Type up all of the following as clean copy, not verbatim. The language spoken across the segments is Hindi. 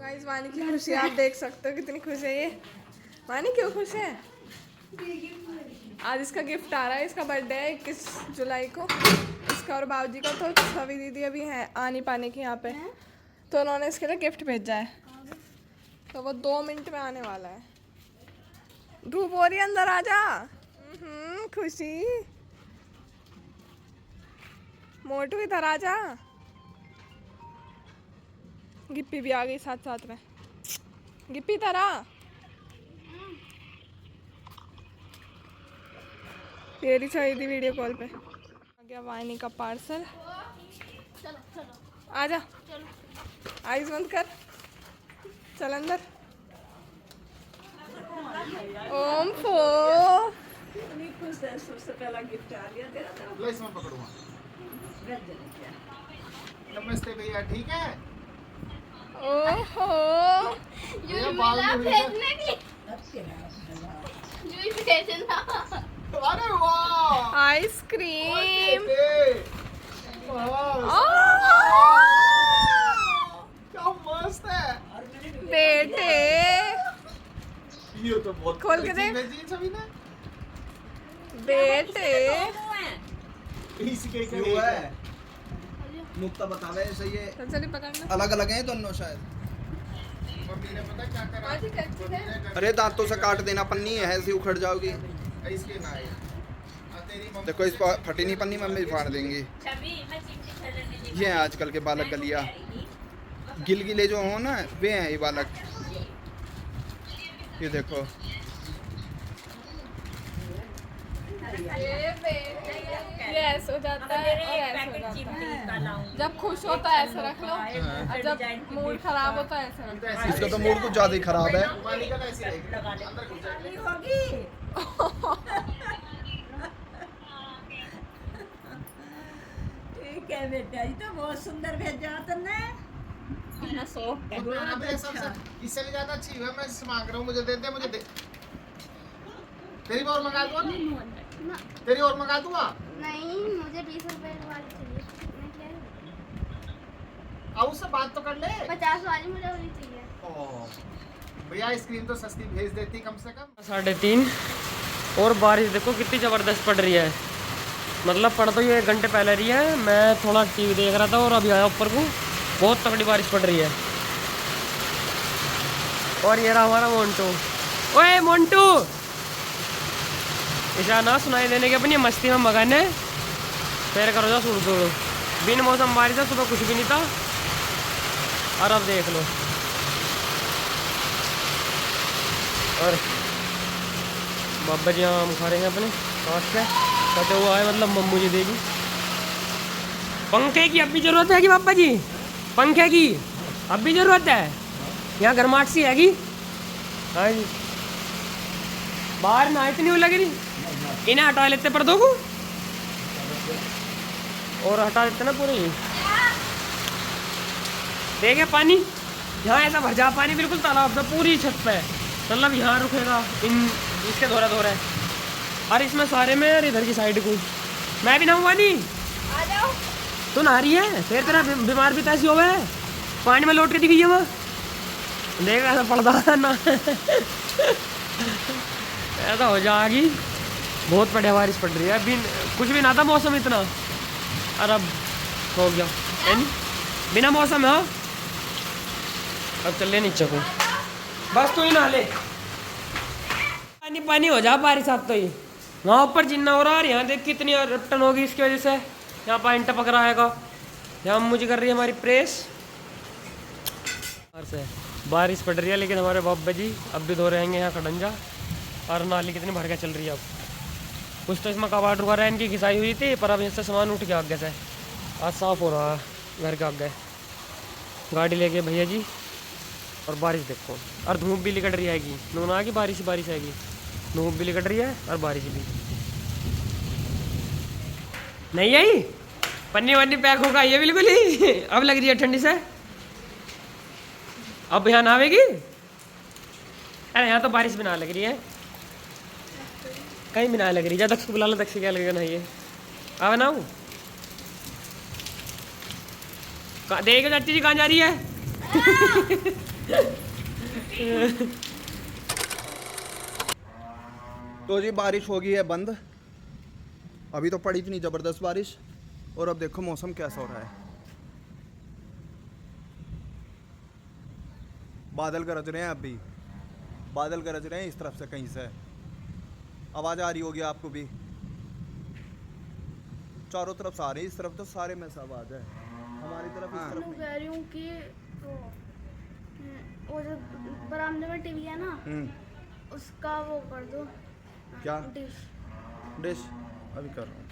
गाइस वानी की खुशी आप देख सकते हो कितनी खुश है ये। वानी क्यों खुश है? आज इसका गिफ्ट आ रहा है, इसका बर्थडे है 21 जुलाई को इसका और बाबूजी का। तो छवि दीदी अभी है आ नहीं पाने की यहाँ पे, तो उन्होंने इसके लिए गिफ्ट भेजा है। तो वो 2 मिनट में आने वाला है। धूप हो रही है, अंदर आ जा। खुशी मोटू इधर आ जा। गिप्पी भी आ गई साथ साथ में। गिप्पी इधर आ। तेरी चाहिए थी वीडियो कॉल पे। आ गया वानी का पार्सल। आ जा, आइज बंद कर, चल अंदर। ओम फो सबसे पहला गिफ्ट आ गया तेरा तो। लो इसमें पकड़ूंगा। नमस्ते भैया, ठीक है? ओहो ये बाल में अरे वाह, आइसक्रीम। क्या मस्त है बेटे ये तो बहुत खोल के देख। भेजी सभी ने बेटे इसके क्यों है? नुक्ता बतावे सही है। तो चलिए पकड़ना। अलग अलग हैं दोनों शायद। मम्मी ने पता क्या करा? अरे दांतों से काट देना, पन्नी है ऐसी उखड़ जाओगी। इसके ना है। तेरी मम्मी देखो इस पर फटी नहीं पन्नी, मम्मी फाड़ देंगी। ये हैं आजकल के बालक गलिया, गिलगिले जो हो ना वे हैं ये बालक। ये देखो ये ऐसे हो जाता है और ऐसे हो जाता है। जब खुश हो तो ऐसे रख लो और जब मूड खराब हो तो ऐसे रख लो। इसका तो मूड कुछ ज्यादा ही खराब है। वाली का तो ऐसे रहेगा, अंदर घुस जाएगा। ठीक है बेटा, ये तो बहुत सुंदर भेजा तुमने। इससे भी ज्यादा अच्छी है। मैं इससे मांग रहा हूँ, मुझे दे दे, मुझे दे। तेरी और मंगा दूँ? तेरी और मंगा दूँगा? नहीं, मुझे 20 रुपए वाली चाहिए। मैं क्या है? अब उससे बात तो कर ले। 50 वाली मुझे वाली चाहिए। ओह भैया, आइसक्रीम तो सस्ती भेज देती कम से कम। 3:30 और बारिश देखो कितनी ज़बरदस्त पड़ रही है। मतलब पड़ तो ये 1 घंटे पहले रही है। मैं थोड़ा टीवी देख रहा था और अभी आया ऊपर को, बहुत तगड़ी बारिश पड़ रही है। और ये रहा हमारा मोन्टू। ओए मोन्टू, इशा ना सुनाई देने के अपनी मस्ती में मगन है। पैर करो जा सुन दो। बिन मौसम बारिश है, सुबह कुछ भी नहीं था और अब देख लो। और बाबा जी आम खा रहे हैं अपने काट के, कटे हुआ है, मतलब मम्मू जी देगी। पंखे की अब भी जरूरत है कि पापा जी? पंखे की अब भी जरूरत है? यहाँ गर्माहट सी हैगी। हाँ जी, बाहर ना इतनी वो लग रही। इन्हें हटा लेते पर्दों को और हटा देते ना पूरे ही। देखे पानी यहाँ ऐसा भर जा, पानी बिल्कुल तालाब से पूरी छत पे, मतलब यहाँ रुकेगा इन इसके धोरा धोरा है। और इसमें सारे में और इधर की साइड को मैं भी नहाऊंगा। नहीं आ जाओ। तू नहा रही है, फिर तेरा बीमार भी तैसी हो गया है। पानी में लौट के दिखी है वो, देख ऐसा पड़ता है ना। ऐसा हो जाएगी। बहुत बढ़िया बारिश पड़ रही है। बिन कुछ भी ना था मौसम इतना, और अब हो गया बिना मौसम है। अब चल ले नीचे को, बस तू ही नहा ले। पानी पानी हो जा बारिश। आप तो ही वहाँ ऊपर जिन्ना हो रहा है, यहाँ देख कितनी रट्टन होगी इसकी वजह से। यहाँ पानी टपक रहा है। यहाँ मुझे कर रही है हमारी प्रेस। और से बारिश पड़ रही है, लेकिन हमारे बाबा जी अब भी धो रहेंगे यहाँ खडंजा। और नाली कितनी भर के चल रही है। अब कुछ तो इसमें कबाड़ वगैरह इनकी घिसाई हुई थी, पर अब इससे सामान उठ गया आगे से। आज साफ़ हो रहा है घर के आगे। गाड़ी लेके भैया जी, और बारिश देखो, और धूप भी निकल रही आएगी। नूना की बारिश बारिश आएगी, धूप भी निकल रही है और बारिश भी नहीं आई। पन्नी वन्नी पैक होगा ये बिल्कुल ही। अब लग रही है ठंडी से। अब यहाँ नहावेगी? अरे यहाँ तो बारिश भी ना लग रही है, कहीं भी ना लग रही। ज़्यादा बुला लो, दक्ष क्या लगेगा नहाइए। अब ना देख चाची जी कहाँ जा रही है। तो जी बारिश हो गई है बंद। अभी तो पड़ी इतनी ज़बरदस्त बारिश, और अब देखो मौसम कैसा हो रहा है। बादल गरज रहे हैं, अभी बादल गरज रहे हैं इस तरफ से, कहीं से आवाज़ आ रही होगी आपको भी। चारों तरफ से आ रही है, इस तरफ तो सारे में से आवाज़ है, हमारी तरफ इस तरफ मैं नहीं। कह रही हूँ कि वो जो बरामदे में टीवी है ना, उसका वो कर दो। क्या? डिश डिश अभी कर रहा हूँ,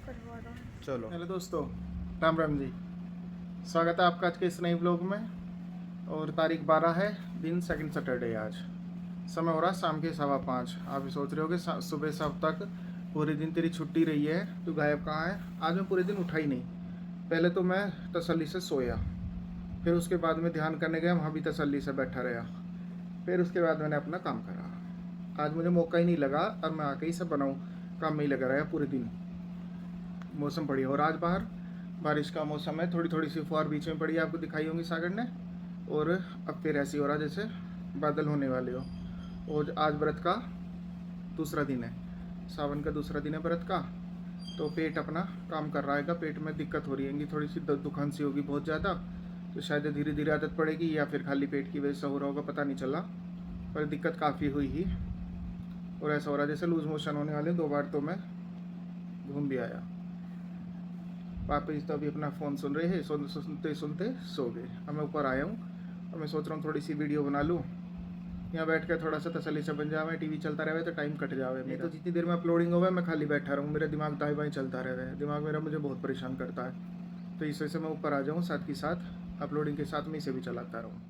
करवा दो। चलो। हेलो दोस्तों, राम राम जी। स्वागत है आपका आज के इस नए ब्लॉग में। और तारीख 12 है, दिन सेकंड सैटरडे आज। समय हो रहा है शाम के 5:15। आप भी सोच रहे हो कि सुबह शाम तक पूरे दिन तेरी छुट्टी रही है, तू गायब कहाँ है। आज मैं पूरे दिन उठा ही नहीं। पहले तो मैं तसल्ली से सोया, फिर उसके बाद में ध्यान करने गया, वहाँ भी तसल्ली से बैठा रहा, फिर उसके बाद मैंने अपना काम करा। आज मुझे मौका ही नहीं लगा और मैं आके ही सब बनाऊँ, काम में ही लगा रहा पूरे दिन। मौसम बढ़िया, और आज बाहर बारिश का मौसम है, थोड़ी थोड़ी सी फुहार बीच में पड़ी, आपको दिखाई होंगी सागर ने। और अब फिर ऐसे हो रहा जैसे बादल होने वाले हो। और आज व्रत का दूसरा दिन है, सावन का दूसरा दिन है व्रत का। तो पेट अपना काम कर रहा है, पेट में दिक्कत हो रही है, थोड़ी सी दुखान सी होगी बहुत ज़्यादा, तो शायद धीरे धीरे आदत पड़ेगी, या फिर खाली पेट की वजह से हो रहा होगा, पता नहीं चला, पर दिक्कत काफ़ी हुई ही। और ऐसा हो रहा जैसे लूज मोशन होने वाले। 2 बार तो मैं घूम भी आया। पापा जी तो अभी अपना फ़ोन सुन रहे हैं, सुनते सुनते सो गए। अब मैं ऊपर आया हूँ और मैं सोच रहा हूँ थोड़ी सी वीडियो बना लूँ, यहाँ बैठ कर थोड़ा सा तसल्ली से बन जावे। टीवी चलता रहे तो टाइम कट जावे मेरा। तो जितनी देर में अपलोडिंग होगा मैं खाली बैठा रहूँ, मेरा दिमाग दाएं बाएं चलता रहे। दिमाग मेरा मुझे बहुत परेशान करता है, तो इस वजह से मैं ऊपर आ जाऊँ, साथ के साथ अपलोडिंग के साथ में इसे भी चलाता रहूँ।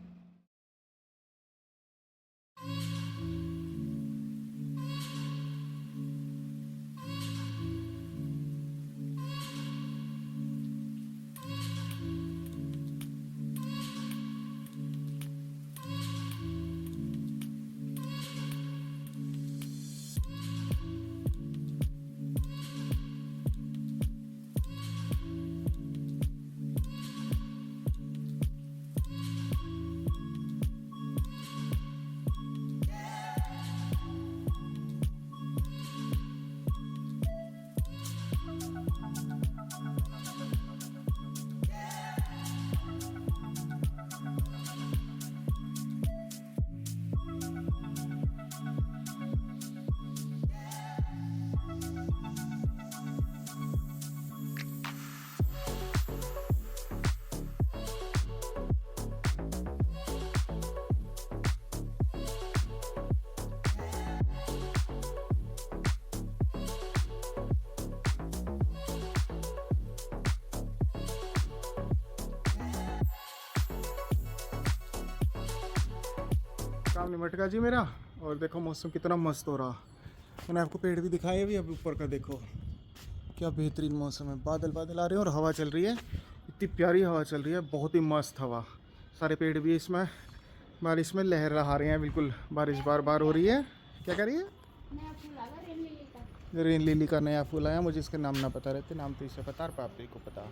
काम निमट गया जी मेरा। और देखो मौसम कितना मस्त हो रहा। मैंने आपको पेड़ भी दिखाए अभी, ऊपर का देखो क्या बेहतरीन मौसम है। बादल बादल आ रहे हैं और हवा चल रही है, इतनी प्यारी हवा चल रही है, बहुत ही मस्त हवा। सारे पेड़ भी इसमें बारिश में लहर रहा रहे हैं, बिल्कुल बारिश बार बार हो रही है। क्या कर रही है? नया फूल आ गया रेन लिली का। रेन लिली का नया फूल आया, मुझे इसके नाम ना पता रहते, नाम तो इसे पता और पापड़ी को पता।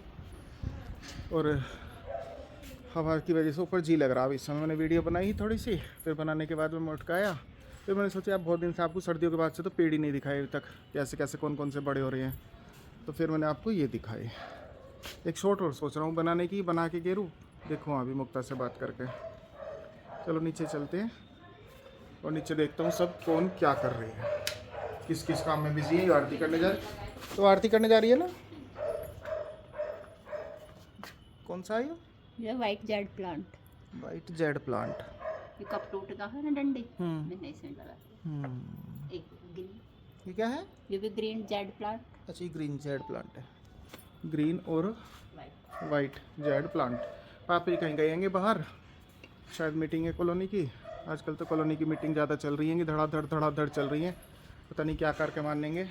और हवा की वजह से ऊपर जी लग रहा। अब इस समय मैंने वीडियो बनाई थोड़ी सी, फिर बनाने के बाद मैं उठकाया, फिर मैंने सोचा आप बहुत दिन से आपको सर्दियों के बाद से तो पेड़ ही नहीं दिखाए अभी तक, कैसे कैसे कौन कौन से बड़े हो रहे हैं। तो फिर मैंने आपको ये दिखाए। एक शॉर्ट और सोच रहा हूँ बनाने की, बना के गेरू देखो अभी मुक्ता से बात करके। चलो नीचे चलते हैं और नीचे देखता हूँ सब कौन क्या कर रहे हैं, किस किस काम में बिजी है। आरती करने जा रही, तो आरती करने जा रही है ना। कौन सा है ये white jade plant, white jade plant? ये कप टूट का है ना डंडे, मैंने इसमें लगा। एक ग्रीन, ये क्या है? ये भी ग्रीन जेड प्लांट, अच्छा ये ग्रीन जेड प्लांट है, ग्रीन और वाइट। White jade plant. पापा जी कहीं गएंगे बाहर, शायद मीटिंग है कॉलोनी की। आजकल तो कॉलोनी की मीटिंग ज़्यादा चल रही है, धड़ाधड़ चल रही है, पता नहीं क्या करके मानेंगे।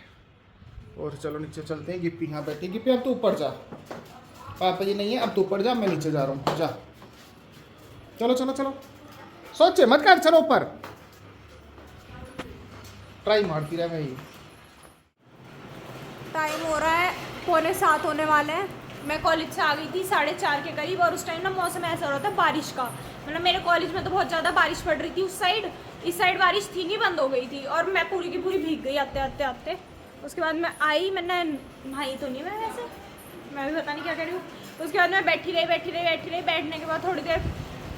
और चलो नीचे चलते हैं। गिप्पी यहाँ बैठी। गिप्पी अब तो ऊपर जा, पापा जी नहीं है, अब तो ऊपर जा, मैं नीचे जा रहा हूँ, जा। चलो चलो चलो, सोचे मत कर, चलो ऊपर। ट्राई मारती रहे भाई। टाइम हो रहा है 6:45 होने वाले हैं। मैं कॉलेज से आ गई थी 4:30 के करीब, और उस टाइम ना मौसम ऐसा हो रहा था बारिश का, मतलब मेरे कॉलेज में तो बहुत ज़्यादा बारिश पड़ रही थी उस साइड, इस साइड बारिश थी नहीं, बंद हो गई थी, और मैं पूरी की पूरी भीग गई आते आते आते। उसके बाद मैं आई, मैंने नहाई तो नहीं मैं वैसे, मैं भी पता नहीं क्या कर रही हूँ। उसके बाद मैं बैठी रही, बैठने के बाद थोड़ी देर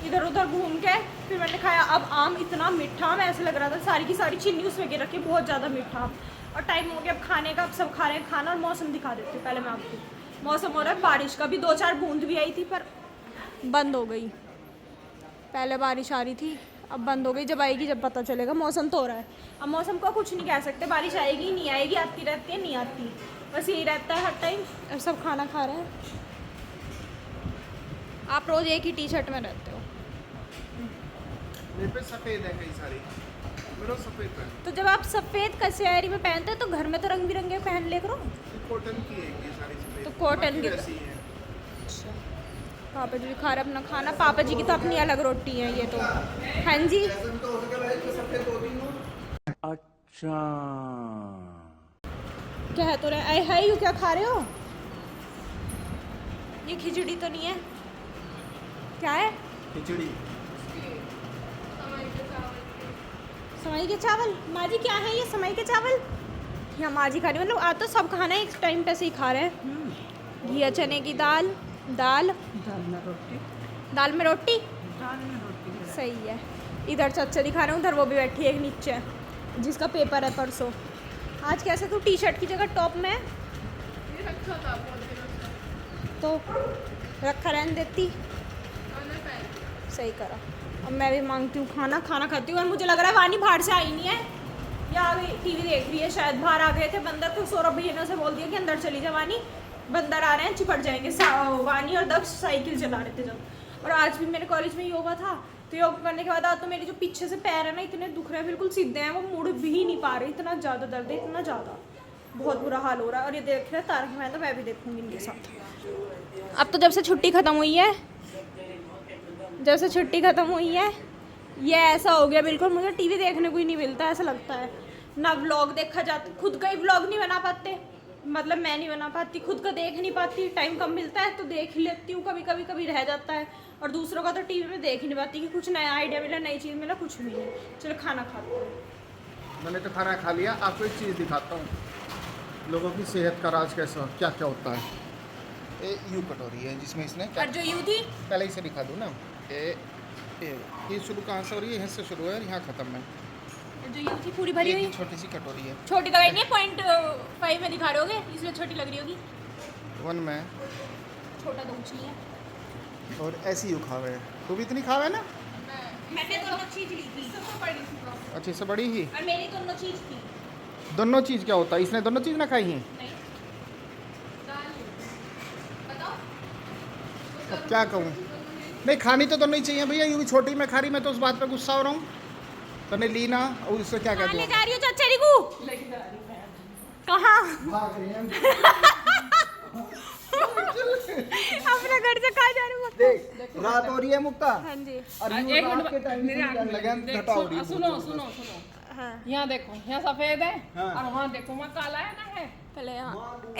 इधर उधर घूम के फिर मैंने खाया। अब आम इतना मीठा, मैं ऐसे लग रहा था सारी की सारी चीनी उसमें गिर रखी, बहुत ज़्यादा मीठा। और टाइम हो गया अब खाने का, अब सब खा रहे हैं खाना, और मौसम दिखा देती हूँ पहले मैं आपको। मौसम हो रहा है बारिश का, भी 2-4 बूंद भी आई थी पर बंद हो गई। पहले बारिश आ रही थी, अब बंद हो गई, जब आएगी जब पता चलेगा। मौसम तो हो रहा है, अब मौसम का कुछ नहीं कह सकते, बारिश आएगी नहीं आएगी, आती रहती है नहीं आती, बस यही रहता है हर टाइम। अब सब खाना खा रहे हैं। आप रोज़ एक ही टी-शर्ट में रहते हो, मेरे पे सफ़ेद है कई सारी, मेरा सफ़ेद पहन, तो जब आप सफ़ेद कसियारी में पहनते हो तो घर में तो रंग बिरंगे पहन ले करो। कॉटन की है ये सारी सफ़ेद, तो कॉटन की ऐसी है। पापा जी भी खा रहे अपना खाना, पापा जी की तो अपनी अलग रोटी है ये तो। हाँ जी, अच्छा क्या है तो रहे है यू, क्या खा रहे हो? ये खिचड़ी तो नहीं है, क्या है? खिचड़ी, समय के चावल। माँ जी क्या है ये समय के चावल? यहाँ माँ जी खा रही, मतलब आज तो सब खाना एक टाइम पे से ही खा रहे हैं। घिया चने की दाल, दाल में रोटी सही है। इधर चचरी खा रहे हूँ, उधर वो भी बैठी है एक नीचे जिसका पेपर है परसों। आज कैसे तू टी-शर्ट की जगह टॉप में है? तो रखा रहने देती, सही करा। अब मैं भी मांगती हूँ खाना, खाना खाती हूँ। और मुझे लग रहा है वानी बाहर से आई नहीं है, या अभी टीवी देख रही है शायद। बाहर आ गए थे बंदर, तो सौरभ भैया ने उसे बोल दिया कि अंदर चली जा वानी, बंदर आ रहे हैं चिपट जाएंगे। वानी और दक्ष साइकिल चला रहे थे जब। और आज भी मेरे कॉलेज में योगा था, तो योग करने के बाद आज तो मेरे जो पीछे से पैर है ना इतने दुख रहे हैं, बिल्कुल सीधे हैं, वो मुड़ भी नहीं पा रहे, इतना ज़्यादा दर्द है, इतना ज़्यादा, बहुत बुरा हाल हो रहा है। और ये देख रहे हैं तारक मेहता, तो मैं भी देखूंगी इनके साथ। अब तो जब से छुट्टी ख़त्म हुई है, ये ऐसा हो गया बिल्कुल, मुझे टीवी देखने को ही नहीं मिलता, ऐसा लगता है। ना व्लॉग देखा जाता, खुद का ही व्लॉग नहीं बना पाते, मतलब मैं नहीं बना पाती, खुद का देख नहीं पाती। टाइम कम मिलता है तो देख लेती हूँ, कभी रह जाता है। और दूसरों का तो टीवी में देख ही नहीं पाती कि कुछ नया आइडिया मिला, नई चीज़ मिला, कुछ भी नहीं। चलो खाना खाते हैं। मैंने तो खाना खा लिया। आपको एक चीज़ दिखाता हूँ, लोगों की सेहत का राज कैसा, क्या क्या होता है। ये यू कटोरी है जिसमें इसने क्या, और जो यू थी पहले इसे दिखा दूँ ना। ये शुरू कहाँ से हो रही है? यहाँ से शुरू है, यहाँ ख़त्म है। जो यू थी पूरी भरी हुई, छोटी सी कटोरी है, छोटी तो नहीं है, 0.5 में दिखा रहे होगे इसलिए छोटी लग रही होगी। 1 में छोटा तो कुछ नहीं है। और ऐसी यू खावे, तू भी इतनी खावे ना? मैंने दोनों चीज़ ली थी, अच्छी से बड़ी ही, और मेरी दोनों चीज़ थी। दोनों चीज़ क्या होता है? इसने दोनों चीज़ ना खाई हैं? अब क्या कहूँ, नहीं खानी तो दोनों ही चाहिए भैया। यूँ भी छोटी में खा रही, मैं तो उस बात पे गुस्सा हो रहा हूँ। तो नहीं ली ना, और उससे क्या कहते ले हैं? जा रही हो चचेरी को? कहाँ? अपना घर से कहाँ जा रही हो? देख रात हो रही है मुक्ता, हाँ जी, और यूं रात के टाइम से लगन घटा हो रही है। सुनो हाँ। यहाँ देखो, यहाँ सफेद है हाँ। और वहाँ देखो वहाँ काला है ना है। पहले यहाँ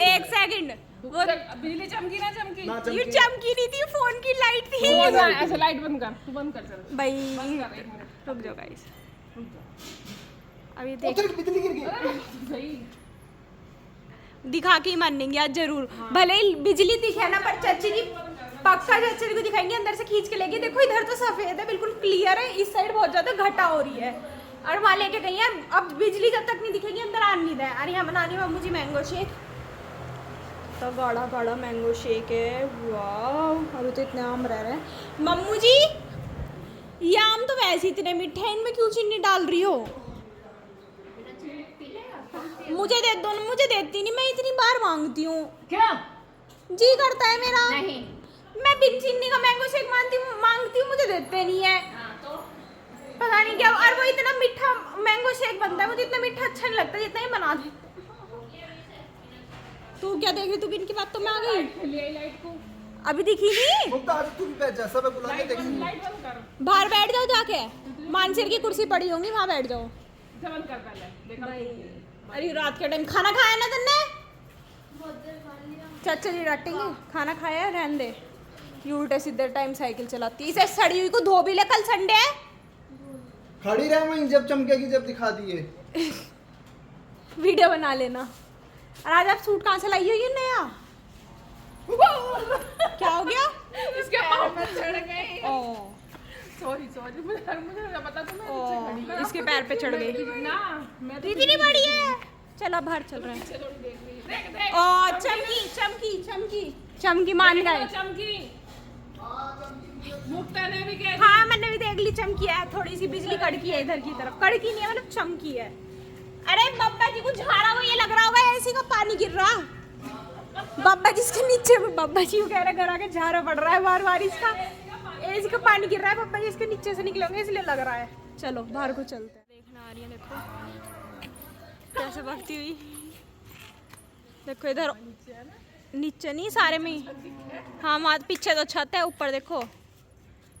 एक सेकंड, वो बिजली चमकी ना चमकी, ये चमकी नहीं थी, फोन की लाइट थी। वो ना ऐसे लाइट बंद कर, तू बंद कर चल। भाई बंद कर, 1 मिनट रुक जाओ गाइस, अभी उधर देख बिजली गिर गई। सही दिखा के ही मानेंगे आज जरूर। भले ही बिजली दिखे ना, पर चाची जी पक्का चाची को दिखाएंगे, अंदर से खींच के लेके। देखो इधर तो सफेद है, बिल्कुल क्लियर है, इस साइड बहुत ज्यादा घटा हो रही है। और वहाँ लेके गई है, अब बिजली जब तक नहीं दिखेगी अंदर आ नहीं है। अरे यहाँ बना रही मम्मू जी मैंगो शेक, तो गाढ़ा गाढ़ा मैंगो शेक है। वाह, अभी तो इतने आम रह रहे हैं। मम्मू जी ये आम तो वैसे ही इतने मीठे हैं, इनमें क्यों चीनी डाल रही हो? मुझे दे दो, मुझे देती नहीं, मैं इतनी बार मांगती हूँ। क्या जी करता है मेरा, नहीं, मैं बिन चीनी का मैंगो शेक मांगती हूँ, मुझे देते नहीं है। पता नहीं क्या। और वो इतना मीठा मैंगो शेक बनता है, मुझे इतना मीठा अच्छा नहीं लगता जितना ही बना दे। तू क्या देख रही, तू बिन की बात तो मैं आ गई। ले लाइट को, अभी दिखी नहीं? मुक्ता आज तू भी बैठ जा, सब बुला के देख। लाइट बंद कर, बाहर बैठ जाओ जाके, मानसर की कुर्सी पड़ी होंगी वहाँ बैठ जाओ। बंद कर पहले देखा। अरे रात के टाइम खाना खाया ना तुमने? चाचा जी डांटेंगे, खाना खाया है, रहने दे। ये उल्टे सीधे टाइम साइकिल चलाती है, इसे सड़ी हुई को धो भी ले, कल संडे है। खड़ी रह वहीं, जब चमकेगी जब दिखा दिए। वीडियो बना लेना। और आज आप सूट कहाँ से लाई हो ये नया? क्या हो गया? इसके पैर में चढ़ गए। ओ, सॉरी मुझे पता तो मैं ओ, नीचे खड़ी इसके पैर पे चढ़ गई। ना मैं तो इतनी बड़ी है। चलो बाहर चल रहे हैं। देख ओ चमकी मान गए। चमकी मुक्ता ने भी कह हाँ मैंने भी देख ली, चमकी है, थोड़ी सी बिजली कड़की है इधर की तरफ, कड़की नहीं है मतलब चमकी है। अरे बब्बा जी को झाड़ा हुआ, ये लग रहा होगा एसी का पानी गिर रहा। बब्बा जी इसके नीचे, बब्बा जी को कह रहे घर आके झाड़ा पड़ रहा है बार बार, इसका एसी का पानी गिर रहा है, बब्बा जी इसके नीचे से निकले होंगे इसलिए लग रहा है। चलो बाहर को चलते हैं। देखना आ रही है, देखो कैसे बढ़ती हुई। देखो इधर नीचे नहीं, सारे में ही। हाँ वहाँ पीछे तो छत है, ऊपर देखो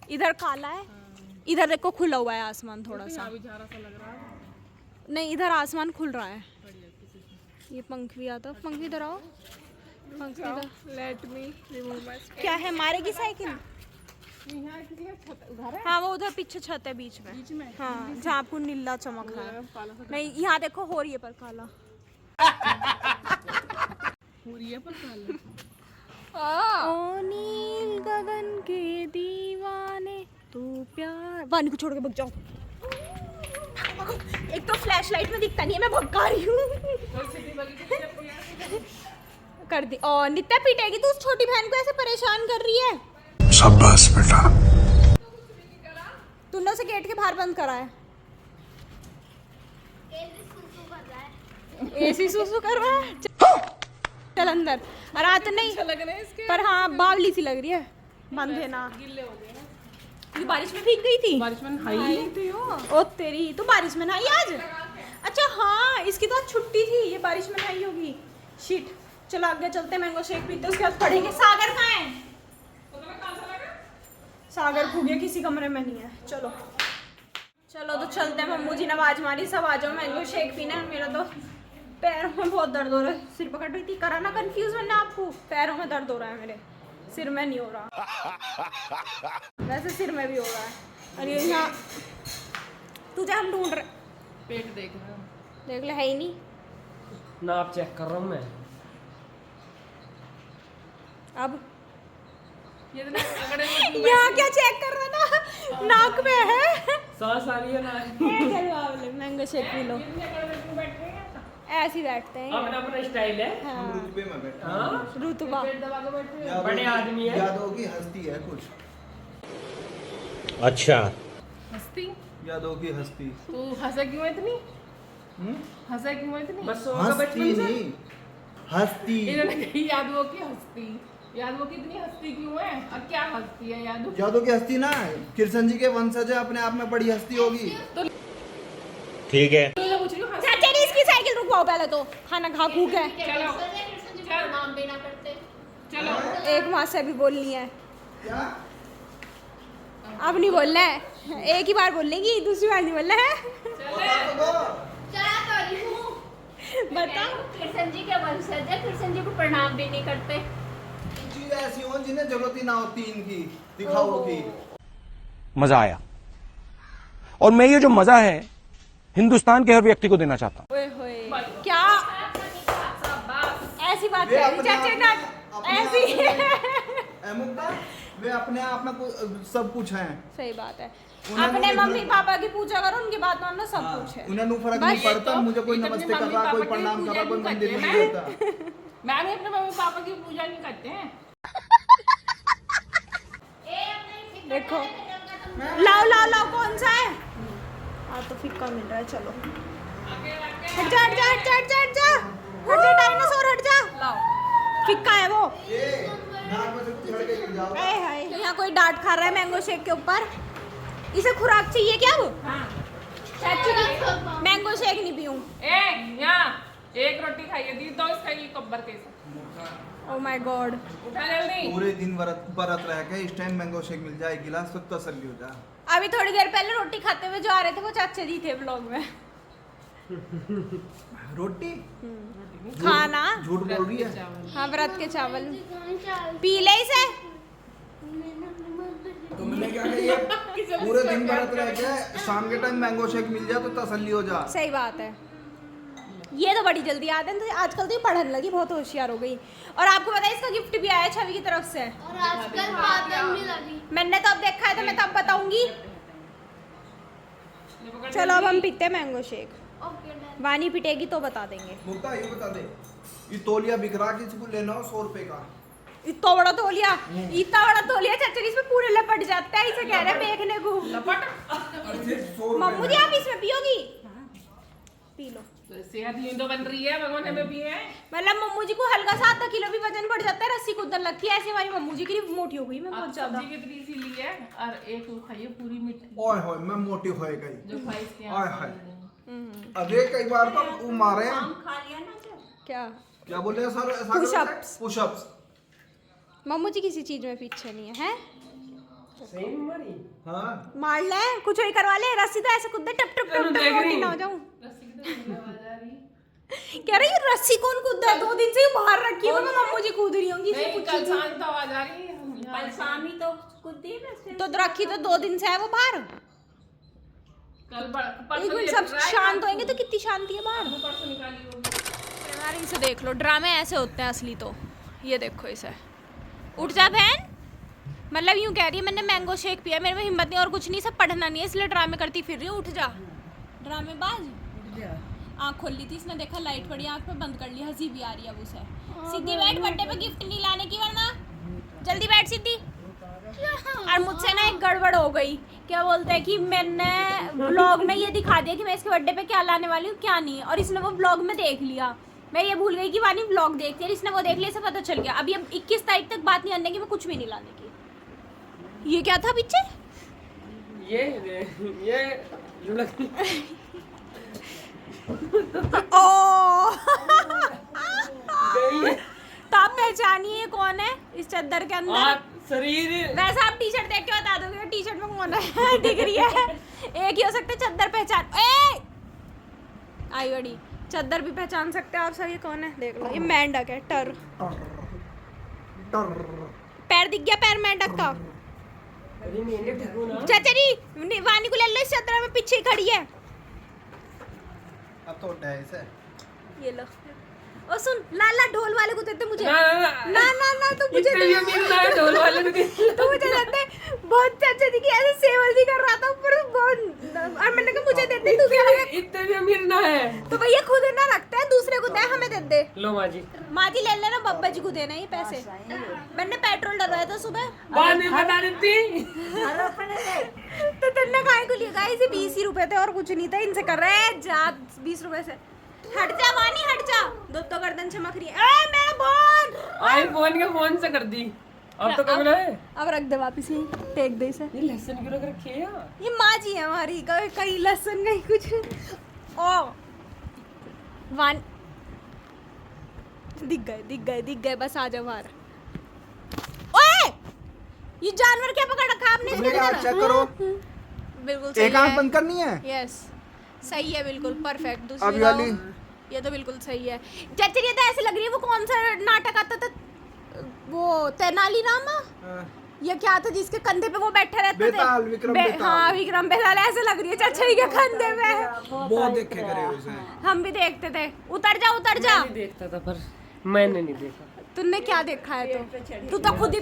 इधर काला है, इधर देखो खुला हुआ है आसमान थोड़ा सा। नहीं इधर आसमान खुल रहा है। ये पंख भी आता, पंख इधर आओ, पंख इधर। लेट मी रिमूव माय क्या है, मारेगी साइकिल? हाँ वो उधर पीछे छत है बीच में। हाँ जहाँ आपको नीला चमक रहा है। नहीं यहाँ देखो हो रही है पर काला। ओ नील गगन के दीवाने तू प्यार, वानी को छोड़ के भग जाओ। एक तो फ्लैश लाइट में दिखता नहीं है, मैं भगा रही हूँ। कर दी। और नित्या पीटेगी तू उस छोटी बहन को, ऐसे परेशान कर रही है। शाबाश बेटा। तूने उसे गेट के बाहर बंद करा है। एसी सुसु कर रहा है। चल अंदर। और रात नहीं लग रहे हैं इसके। पर हाँ बावली सी लग रही है, बंद है ना। गिल्ले हो गए। ये बारिश में भीग गई थी। बारिश में नहाई थी वो। ओ तेरी, तू बारिश में नहाई आज? अच्छा हाँ इसकी तो आज छुट्टी थी, ये बारिश में नहाई होगी। शिट। चलो आगे चलते, मैंगो शेक पीते, उसके बाद पढ़ेंगे। सागर कहाँ है? सागर खो गया, किसी कमरे में नहीं है। चलो चलो तो चलते हैं। मम्मू जी ने आवाज मारी, सब आ जाओ मैंगो शेक पीना। मेरा तो पैरों में बहुत दर्द हो रहा है, सिर पकड़ रही थी। करा ना कंफ्यूज वरना आपको, पैरों में दर्द हो रहा है मेरे, सिर में नहीं हो रहा। वैसे सिर में भी हो रहा है। और ये यहाँ तुझे हम ढूंढ रहे, पेट देख रहा हूँ। देख ले है ही नहीं। नाप चेक कर रहा हूँ मैं। अब ये तो अगर यहाँ क्या चेक कर रहा था? नाक में है। सांस आ रही है ना। Mango shake P low. ऐसे ही बैठते हैं। अपना अपना स्टाइल है। हाँ रुतबे में बैठा। हाँ रुतबा। बड़े आदमी है। यादव की हस्ती है कुछ। अच्छा हंसती यादव की हस्ती। तू हंसा क्यों इतनी? हंसा क्यों इतनी? बस होगा हस्ती बचपन से। नहीं, हस्ती। इन्होंने कही यादवों की हस्ती। यादवों की इतनी हस्ती क्यों है? और क्या हस्ती है यादव? यादव की हस्ती ना, कृष्ण जी के वंशज है, अपने आप में बड़ी हस्ती होगी। ठीक है। तो पूछ रही हूँ हंस- चाचा जी इसकी साइकिल रुकवाओ पहले तो, खाना खा खू के। चलो नाम भी ना करते। चलो एक माँ से भी बोलनी है, क्या? अब नहीं बोलना है। एक ही बार बोलेंगी, दूसरी बार नहीं बोलना है। क्या करी हूँ? बता। कृष्ण जी के वंशज है, कृष्ण जी को प्रणाम भी नहीं करते। चीज ऐसी हो जिन्हें जरूरत ही ना होती इनकी दिखाओ की। मजा आया और मैं ये जो मजा है हिंदुस्तान के हर व्यक्ति को देना चाहता हूँ। ओए होए क्या ऐसी बात वे कर रही अपने चाचा आप ना में- अपने ऐसी। ए मुक्ता, वे अपने आप में सब कुछ हैं। सही बात है। उन्हें अपने कोई मम्मी फर्क- पापा की पूजा करो, उनकी बात मानना, सब हाँ, कुछ है। उन्हें नु फर्क बस नहीं पड़ता, तो मुझे कोई ये तो नमस्ते अपने कर रहा, कोई मम्मी-पापा की प्रणाम कर रहा, कोई पूजा मंदिर नहीं नहीं करते जाता। मैं भी अपने मम्मी पापा की पूजा नहीं करते हैं। देखो लाओ लाओ लाओ, कौन सा है? हाँ तो फिक्का मिल रहा है। चलो हट जा हट जा हट जा हट जा हट जा हट जा, डायनासोर हट जा। लाओ फिक्का है वो। नाक में से कुछ झड़ के गिर जाओ। हाय हाय, यहाँ कोई डांट खा रहा है मैंगो शेक के ऊपर। इसे खुराक चाहिए क्या वो? चाचू की मैंगो शेक नहीं पीऊँ। यहाँ एक रोटी खाइए दी दो इसका ये कब्बर कैसे ओह माय गॉड। उठा जल्दी। पूरे दिन बरत रह के इस टाइम मैंगो शेक मिल जाए, गिलास तो तसल्ली हो जा। अभी थोड़ी देर पहले रोटी खाते हुए जो आ रहे थे वो चाचा जी थे ब्लॉग में। रोटी खाना झूठ बोल रही है। हाँ व्रत के चावल पी ले इसे। तुमने क्या कही है? पूरे दिन व्रत रह के शाम के टाइम मैंगो शेक मिल जाए तो तसल्ली हो जा। सही बात है, ये तो बड़ी जल्दी याद है। तो आजकल तो ये पढ़ने लगी, बहुत होशियार हो गई। और आपको पता है इसका गिफ्ट भी आया छवि की तरफ से। और आजकल बादल भी लगी। मैंने तो अब देखा है तो मैं तब बताऊंगी। चलो अब हम पीते हैं मैंगो शेक। Okay done. वानी पिटेगी तो बता देंगे। मुक्ता ये बता दे, ये तौलिया बिक रहा किसी को लेना हो 100 रुपए का। इतना बड़ा तौलिया चाचा इसमें पूरे लपट जाता है। इसे कह रहे हैं देखने को। मम्मू जी आप इसमें पियोगी? P low. सेहत यूं तो बन रही है, भगवान हमें भी है। मतलब मम्मू जी को हल्का सा आधा किलो भी वजन बढ़ जाता है, रस्सी कुदन लगती है। ऐसे हमारी मम्मू जी की मोटी हो गई मैं बहुत ज्यादा। सब्जी कितनी सी ली है और एक वो खाइए पूरी मीठी ओए होए मैं मोटी हो गई। जो खाई इसके ओए होए अरे कई बार तो वो मारे हैं। क्या क्या बोले सर? Push-ups। पुशअप्स। मम्मू जी किसी चीज में पीछे नहीं है, हैं? हाँ मार ले, कुछ ही करवा ले। रस्सी तो ऐसे कूदे टप टप टप टप मोटी ना हो जाऊं। कह रही है रस्सी कौन कूदा है? 2 दिन से ही बाहर रखी है। मैं मम्मू जी कूद रही होंगी। नहीं, कल शाम तो आवाज आ रही है। कल शाम ही तो कुछ दिन तो रखी तो 2 दिन से है वो बाहर। कल एक परसों मिनट सब शांत होंगे तो कितनी शांति है बाहर। परसों निकाली होगी। यार इसे देख लो, ड्रामे ऐसे होते हैं असली तो। ये देखो इसे। उठ जा बहन। मतलब यूं कह रही है मैंने मैंगो शेक पिया, मेरे में हिम्मत नहीं और कुछ नहीं, सब पढ़ना नहीं है इसलिए ड्रामे करती फिर रही हूँ। उठ जा ड्रामेबाज। आँख खोल ली थी इसने, देखा लाइट पड़ी आँख में, बंद कर ली। हंसी भी आ रही है अब उसे। सीधी बैठ, बर्थडे पे गिफ्ट नहीं लाने की वरना। जल्दी बैठ सीधी। और मुझसे ना एक गड़बड़ हो गई। क्या बोलते हैं कि मैंने ब्लॉग में ये दिखा दिया कि मैं इसके बर्थडे पे क्या लाने वाली हूँ क्या नहीं, और इसने वो ब्लॉग में देख लिया। मैं ये भूल गई कि वानी ब्लॉग देखती है, इसने वो देख लिया, इसे पता चल गया। अभी अब 21 तारीख तक बात नहीं करने की, मैं कुछ भी नहीं लाने की। ये क्या था पीछे? ये ओ तो आप पहचानिए कौन है इस चद्दर के अंदर। शरीर वैसे आप टी शर्ट देख के बता दोगे टी शर्ट में कौन है। दिख रही है, एक ही हो सकता है चद्दर पहचान। आई बड़ी चद्दर भी पहचान सकते हैं आप सब। ये कौन है देख लो, ये मेंढक है। टर पैर दिख गया, पैर मेंढक का। चाचा जी वानी को ले लो, इस चद्दर में पीछे खड़ी है। अब तो ऐसे ये लो। और सुन लाला ढोल वाले को देते मुझे। ना तो मुझे इतने भी अमीर ना है ढोल वाले को। तो मुझे देते। बहुत चाचा जी की ऐसे सेवल जी कर रहा था ऊपर बहुत। और मैंने कहा मुझे देते, तू क्या लगा? इतने भी अमीर ना है तो भैया खुद ना रखता है, दूसरे को दे, हमें दे दे। लो माजी माजी ले लेना, बब्बा जी को देना ये पैसे। मैंने पेट्रोल डलवाया था सुबह। बाद में बता देती। तो तुमने खाए को लिया इसे 20 ही रुपए थे और कुछ नहीं था। इनसे कर रहे हैं जा 20 रुपए से। हट जा वानी हट जा, दो तो गर्दन चमक रही है। मेरा फोन आईफोन के फोन से कर दी। अब तो कब है? अब रख दे वापस ही, टेक दे इसे। ये लहसुन क्यों रख रखी है यार? ये माँ जी है हमारी, कहीं लहसुन कहीं कुछ। ओ वन दिख गए बस आ जाओ बाहर। ओए ये जानवर क्या पकड़ रखा आपने? चेक करो। बिल्कुल सही एक आंख बंद करनी है। यस सही है, बिल्कुल परफेक्ट। दूसरी अभी वाली ये तो बिल्कुल सही है। चाचा ये तो ऐसे लग रही है वो कौन सा नाटक आता था, वो तेनालीरामा या क्या था जिसके कंधे पे वो बैठा रहता बेताल, विक्रम बेताल। हाँ विक्रम बेताल ऐसे लग रही है चाचा जी के कंधे पे। बहुत देखे करे उसे। हम भी देखते थे। उतर जा मैं देखता था पर मैंने नहीं देखा। तुमने क्या देखा है? तू तो खुद ही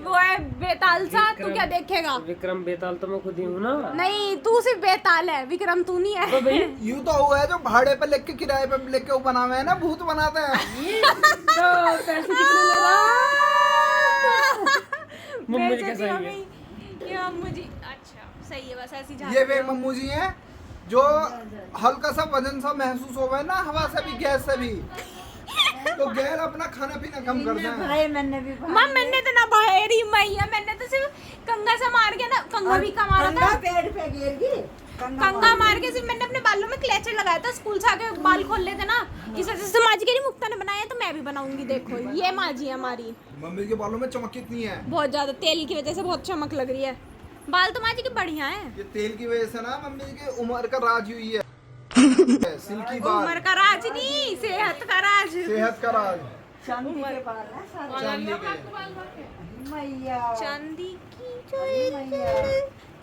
वो है बेताल सा। तू क्या देखेगा? विक्रम बेताल तो मैं खुद ही हूँ ना। नहीं तू सिर्फ बेताल है, विक्रम तू नहीं है। यूं तो हुआ है जो भाड़े पे लेके किराए पे लेके वो बनावे है ना, भूत बनाते हैं। मम्मी जी कैसा है? ये मम्मी जी अच्छा सही है, बस ऐसी ये वे मम्मू जी हैं जो हल्का सा वजन सा महसूस हो गया ना, हवा से भी गैस से भी, तो गैर अपना खाना पीना कम कर दें। मैंने तो ना भाई मैया, मैंने तो सिर्फ कंगा से मार के ना, कंगा भी का मारा था, पेड़ पे गिर गई कंगा मार के। सिर्फ मैंने अपने बालों में क्लेचर लगाया था, स्कूल से आके बाल खोल लेते ना। इस वजह से माँ जी कह रही मुक्ता ने बनाया तो मैं भी बनाऊंगी। देखो ये माँ जी है हमारी। मम्मी के बालों में चमक कितनी है? बहुत ज्यादा, तेल की वजह से बहुत चमक लग रही है। बाल तो माँ जी के बढ़िया है। ये तेल की वजह से ना मम्मी की उम्र का राज हुई है। सिल्की उम्र बाल, का राज नहीं, सेहत का राज। सेहत का राज। चांदी के बाल है सारे। चांदी के। मैया चांदी की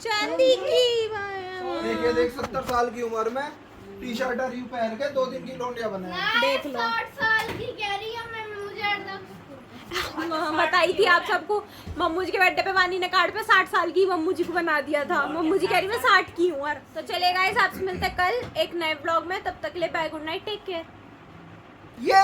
चांदी की माया। देखिए देख 70 साल की उम्र में टी शर्ट और यू पहन के 2 दिन की लौंडिया बने हैं। देख लो। 60 साल की कह रही है मैं, मुझे बताई थी आप सबको, मम्मू जी के बर्थडे पे वानी ने कार्ड पे 60 साल की मम्मू जी को बना दिया था। मम्मू जी कह रही मैं 60 की हूँ। तो चलेगा, इस आपसे मिलते हैं कल एक नए व्लॉग में। तब तक के लिए bye, good night, take care. ये